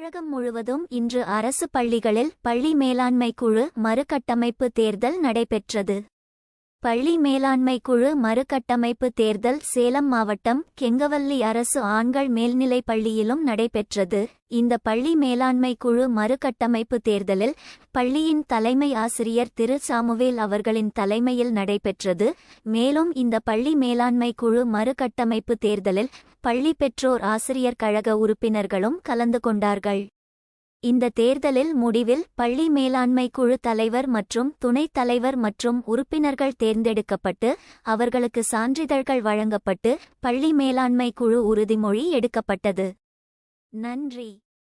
தமிழகம் முழுவதும் இன்று அரசு பள்ளிகளில் பள்ளி மேலாண்மை குழு மறுகட்டமைப்பு தேர்தல் நடைபெற்றது. பள்ளி மேலாண்மை குழு மறுகட்டமைப்பு தேர்தல் சேலம் மாவட்டம் கெங்கவல்லி அரசு ஆண்கள் மேல்நிலைப் பள்ளியிலும் நடைபெற்றது. இந்த பள்ளி மேலாண்மை குழு மறுகட்டமைப்பு தேர்தலில் பள்ளியின் தலைமை ஆசிரியர் திரு சாமுவேல் அவர்களின் தலைமையில் நடைபெற்றது. மேலும் இந்த பள்ளி மேலாண்மை குழு மறுகட்டமைப்பு தேர்தலில் பள்ளி பெற்றோர் ஆசிரியர் கழக உறுப்பினர்களும் கலந்து கொண்டார்கள். இந்த தேர்தலில் முடிவில் பள்ளி மேலாண்மை குழு தலைவர் மற்றும் துணைத் தலைவர் மற்றும் உறுப்பினர்கள் தேர்ந்தெடுக்கப்பட்டு அவர்களுக்கு சான்றிதழ்கள் வழங்கப்பட்டு பள்ளி மேலாண்மை குழு உறுதிமொழி எடுக்கப்பட்டது. நன்றி.